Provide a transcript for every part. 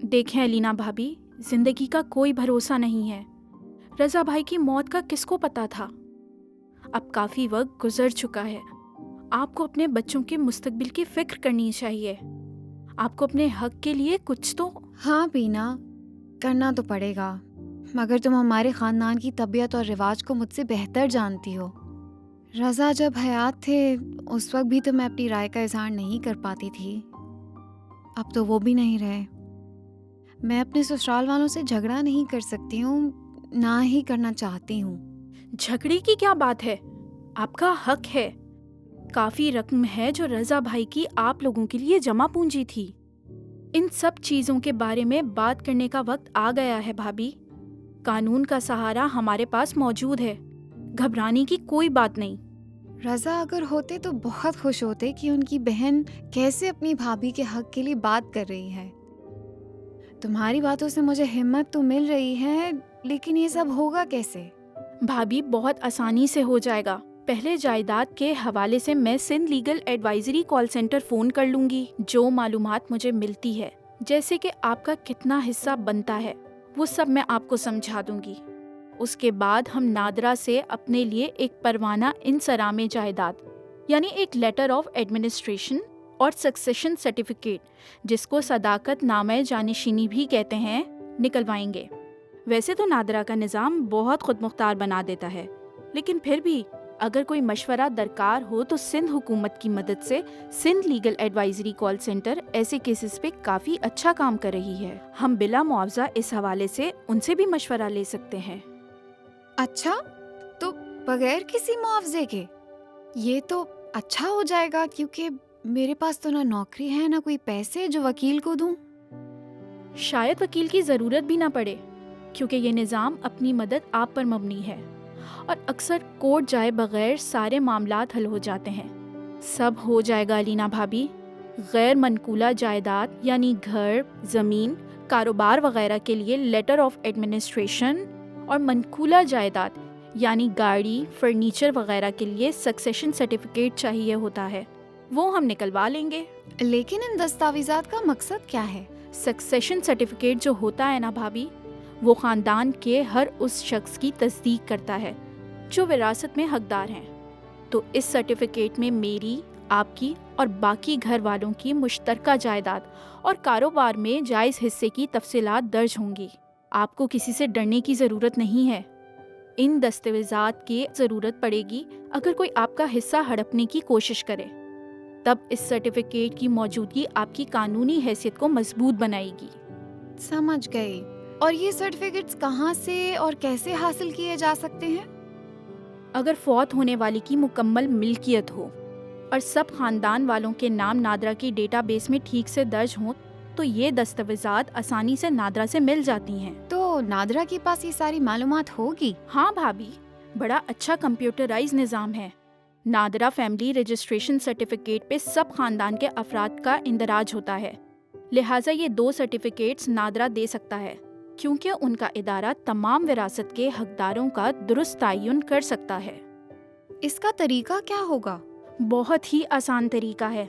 देखें अलीना भाभी, जिंदगी का कोई भरोसा नहीं है। रजा भाई की मौत का किसको पता था। अब काफी वक्त गुजर चुका है। आपको अपने बच्चों के मुस्तकबिल की फिक्र करनी चाहिए। आपको अपने हक के लिए कुछ तो। हाँ बीना, करना तो पड़ेगा, मगर तुम हमारे ख़ानदान की तबीयत और रिवाज को मुझसे बेहतर जानती हो। रज़ा जब हयात थे उस वक्त भी तो मैं अपनी राय का इज़हार नहीं कर पाती थी। अब तो वो भी नहीं रहे। मैं अपने ससुराल वालों से झगड़ा नहीं कर सकती हूँ, ना ही करना चाहती हूँ। झगड़े की क्या बात है, आपका हक है। काफी रकम है जो रजा भाई की आप लोगों के लिए जमा पूंजी थी। इन सब चीजों के बारे में बात करने का वक्त आ गया है भाभी। कानून का सहारा हमारे पास मौजूद है, घबराने की कोई बात नहीं। रज़ा अगर होते तो बहुत खुश होते कि उनकी बहन कैसे अपनी भाभी के हक के लिए बात कर रही है। तुम्हारी बातों से मुझे हिम्मत तो मिल रही है, लेकिन ये सब होगा कैसे? भाभी बहुत आसानी से हो जाएगा। पहले जायदाद के हवाले से मैं Sindh legal advisory call centre phone कर लूंगी। जो मालूमात मुझे मिलती है, जैसे कि आपका कितना हिस्सा बनता है, वो सब मैं आपको समझा दूंगी। उसके बाद हम नादरा से अपने लिए एक परवाना इंसरामे जायदाद यानी एक लेटर ऑफ एडमिनिस्ट्रेशन और सक्सेशन सर्टिफिकेट, जिसको सदाकत नामे जानिशीनी भी कहते हैं, निकलवाएंगे। वैसे तो नादरा का निज़ाम बहुत खुद मुख्तार बना देता है, लेकिन फिर भी अगर कोई मशवरा दरकार हो तो सिंध हुकूमत की मदद से Sindh legal advisory call centre ऐसे केसेस पे काफ़ी अच्छा काम कर रही है। हम बिला मुआवजा इस हवाले से उनसे भी मशवरा ले सकते हैं। अच्छा, तो बगैर किसी मुआवजे के? ये तो अच्छा हो जाएगा, क्योंकि मेरे पास तो ना नौकरी है ना कोई पैसे जो वकील को दूं। शायद वकील की ज़रूरत भी ना पड़े, क्योंकि ये निज़ाम अपनी मदद आप पर मबनी है और अक्सर कोर्ट जाए बगैर सारे मामलात हल हो जाते हैं। सब हो जाएगा अलीना भाभी। गैर मनकूला जायदाद यानी घर, ज़मीन, कारोबार वगैरह के लिए लेटर ऑफ एडमिनिस्ट्रेशन और मनकूला जायदाद यानी गाड़ी, फर्नीचर वगैरह के लिए सक्सेशन सर्टिफिकेट चाहिए होता है। वो हम निकलवा लेंगे। लेकिन इन दस्तावेजात का मकसद क्या है? सक्सेशन सर्टिफिकेट जो होता है ना भाभी, वो ख़ानदान के हर उस शख्स की तस्दीक करता है जो विरासत में हकदार हैं। तो इस सर्टिफिकेट में मेरी, आपकी और बाकी घर वालों की मुश्तरका जायदाद और कारोबार में जायज़ हिस्से की तफसीलात दर्ज होंगी। आपको किसी से डरने की ज़रूरत नहीं है। इन दस्तावेज़ात की ज़रूरत पड़ेगी अगर कोई आपका हिस्सा हड़पने की कोशिश करे, तब इस सर्टिफिकेट की मौजूदगी आपकी कानूनी हैसियत को मजबूत बनाएगी। समझ गई। और ये सर्टिफिकेट्स कहाँ से और कैसे हासिल किए जा सकते हैं? अगर फौत होने वाले की मुकम्मल मिल्कियत हो और सब खानदान वालों के नाम नादरा की डेटाबेस में ठीक से दर्ज हों, तो ये दस्तावेज़ात आसानी से नादरा से मिल जाती हैं। तो नादरा के पास ये सारी मालूमात होगी? हाँ भाभी, बड़ा अच्छा कंप्यूटराइज निज़ाम है। नादरा फैमिली रजिस्ट्रेशन सर्टिफिकेट पे सब खानदान के अफराद का इंदराज होता है। लिहाजा ये 2 सर्टिफिकेट्स नादरा दे सकता है, क्योंकि उनका इदारा तमाम विरासत के हकदारों का दुरुस्त तयन कर सकता है। इसका तरीका क्या होगा? बहुत ही आसान तरीका है।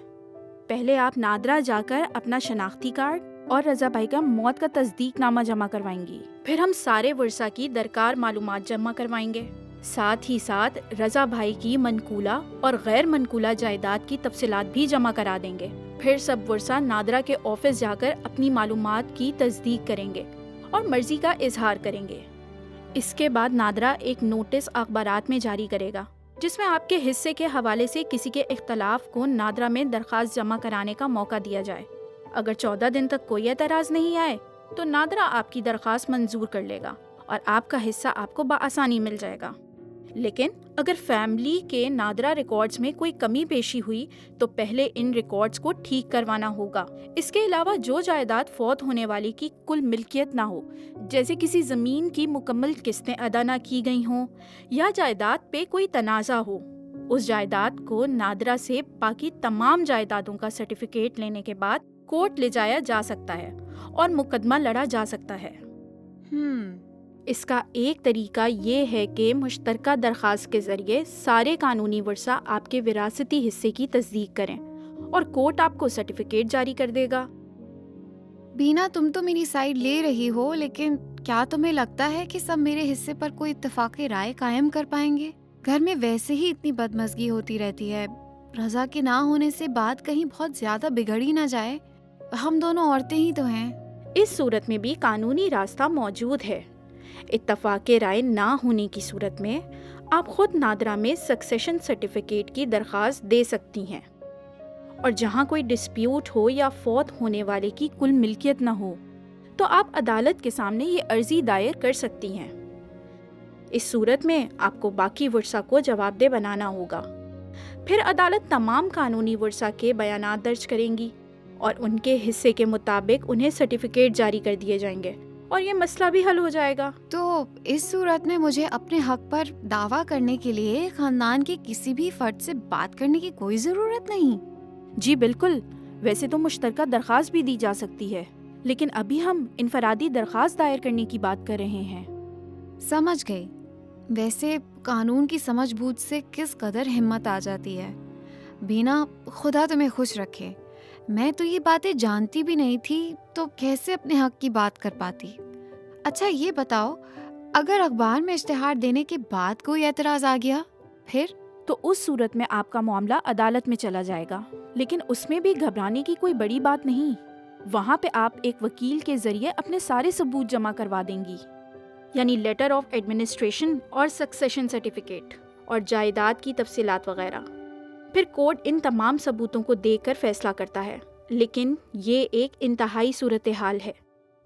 पहले आप नादरा जाकर अपना शनाख्ती कार्ड और रजा भाई का मौत का तस्दीकनामा जमा करवाएंगी। फिर हम सारे वर्सा की दरकार मालूमात जमा करवाएंगे। साथ ही साथ रजा भाई की मनकूला और गैर मनकूला जायदाद की तफसीलात भी जमा करा देंगे। फिर सब वर्सा नादरा के ऑफिस जाकर अपनी मालूमात की तस्दीक करेंगे और मर्जी का इजहार करेंगे। इसके बाद नादरा एक नोटिस अखबारात में जारी करेगा, जिसमें आपके हिस्से के हवाले से किसी के इख्तलाफ को नादरा में दरख्वास्त जमा कराने का मौका दिया जाए। अगर 14 दिन तक कोई एतराज़ नहीं आए तो नादरा आपकी दरख्वास्त मंजूर कर लेगा और आपका हिस्सा आपको बआसानी मिल जाएगा। लेकिन अगर फैमिली के नादरा रिकॉर्ड्स में कोई कमी पेशी हुई तो पहले इन रिकॉर्ड्स को ठीक करवाना होगा। इसके अलावा जो जायदाद फौत होने वाली की कुल मिल्कियत ना हो, जैसे किसी ज़मीन की मुकम्मल किस्तें अदा ना की गई हों या जायदाद पे कोई तनाज़ा हो, उस जायदाद को नादरा से बाकी तमाम जायदादों का सर्टिफिकेट लेने के बाद कोर्ट ले जाया जा सकता है और मुकदमा लड़ा जा सकता है। इसका एक तरीका ये है कि मुश्तरका दरख्वास्त के ज़रिए सारे कानूनी वर्सा आपके विरासती हिस्से की तस्दीक करें और कोर्ट आपको सर्टिफिकेट जारी कर देगा। بینا تم تو میری سائیڈ لے رہی ہو، لیکن کیا تمہیں لگتا ہے کہ سب میرے حصے پر کوئی اتفاق رائے قائم کر پائیں گے؟ گھر میں ویسے ہی اتنی بدمزگی ہوتی رہتی ہے، رضا کے نہ ہونے سے بات کہیں بہت زیادہ بگڑ ہی نہ جائے، ہم دونوں عورتیں ہی تو ہیں۔ اس صورت میں بھی قانونی راستہ موجود ہے۔ اتفاق رائے نہ ہونے کی صورت میں آپ خود نادرا میں سکسیشن سرٹیفکیٹ کی درخواست دے سکتی ہیں، اور جہاں کوئی ڈسپیوٹ ہو یا فوت ہونے والے کی کل ملکیت نہ ہو تو آپ عدالت کے سامنے یہ عرضی دائر کر سکتی ہیں۔ اس صورت میں آپ کو باقی ورثاء کو جواب دہ بنانا ہوگا۔ پھر عدالت تمام قانونی ورثاء کے بیانات درج کریں گی اور ان کے حصے کے مطابق انہیں سرٹیفکیٹ جاری کر دیے جائیں گے، اور یہ مسئلہ بھی حل ہو جائے گا۔ تو اس صورت میں مجھے اپنے حق پر دعویٰ کرنے کے لیے خاندان کے کسی بھی فرد سے بات کرنے کی کوئی ضرورت نہیں؟ جی بالکل، ویسے تو مشترکہ درخواست بھی دی جا سکتی ہے، لیکن ابھی ہم انفرادی درخواست دائر کرنے کی بات کر رہے ہیں۔ سمجھ گئی۔ ویسے قانون کی سمجھ بوجھ سے کس قدر ہمت آ جاتی ہے۔ بینا، خدا تمہیں خوش رکھے، میں تو یہ باتیں جانتی بھی نہیں تھی تو کیسے اپنے حق کی بات کر پاتی۔ اچھا یہ بتاؤ، اگر اخبار میں اشتہار دینے کے بعد کوئی اعتراض آ گیا پھر؟ تو اس صورت میں آپ کا معاملہ عدالت میں چلا جائے گا، لیکن اس میں بھی گھبرانے کی کوئی بڑی بات نہیں۔ وہاں پہ آپ ایک وکیل کے ذریعے اپنے سارے ثبوت جمع کروا دیں گی، یعنی لیٹر آف ایڈمنسٹریشن اور سکسیشن سرٹیفکیٹ اور جائیداد کی تفصیلات وغیرہ۔ پھر کورٹ ان تمام ثبوتوں کو دیکھ کر فیصلہ کرتا ہے، لیکن یہ ایک انتہائی صورتحال ہے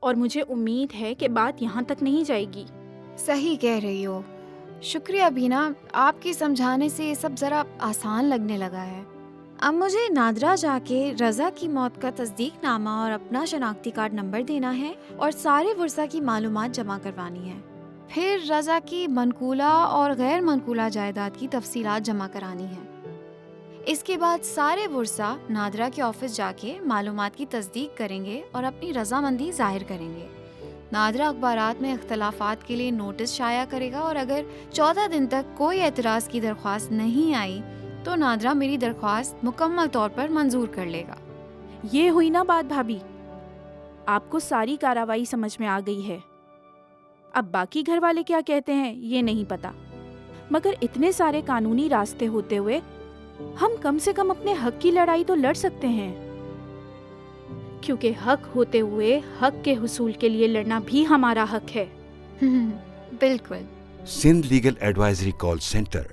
اور مجھے امید ہے کہ بات یہاں تک نہیں جائے گی۔ صحیح کہہ رہی ہو، شکریہ بینا، آپ کی سمجھانے سے یہ سب ذرا آسان لگنے لگا ہے۔ اب مجھے نادرا جا کے رضا کی موت کا تصدیق نامہ اور اپنا شناختی کارڈ نمبر دینا ہے اور سارے ورثاء کی معلومات جمع کروانی ہے۔ پھر رضا کی منقولہ اور غیر منقولہ جائیداد کی تفصیلات جمع کرانی ہے۔ اس کے بعد سارے ورثاء نادرا کے آفس جا کے معلومات کی تصدیق کریں گے اور اپنی رضامندی ظاہر کریں گے۔ نادرا اخبارات میں اختلافات کے لیے نوٹس شائع کرے گا، اور اگر 14 دن تک کوئی اعتراض کی درخواست نہیں آئی تو نادرا میری درخواست مکمل طور پر منظور کر لے گا۔ یہ ہوئی نا بات بھابھی، آپ کو ساری کارروائی سمجھ میں آ گئی ہے۔ اب باقی گھر والے کیا کہتے ہیں یہ نہیں پتا، مگر اتنے سارے قانونی راستے ہوتے ہوئے ہم کم سے کم اپنے حق کی لڑائی تو لڑ سکتے ہیں، کیونکہ حق ہوتے ہوئے حق کے حصول کے لیے لڑنا بھی ہمارا حق ہے۔ بالکل۔ Sindh legal advisory call centre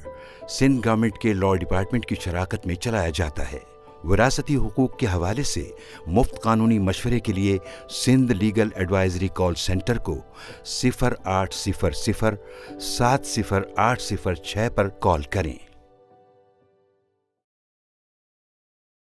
Sindh government کے لاء ڈپارٹمنٹ کی شراکت میں چلایا جاتا ہے۔ وراثتی حقوق کے حوالے سے مفت قانونی مشورے کے لیے Sindh legal advisory call centre کو 0800 708006 پر کال کریں۔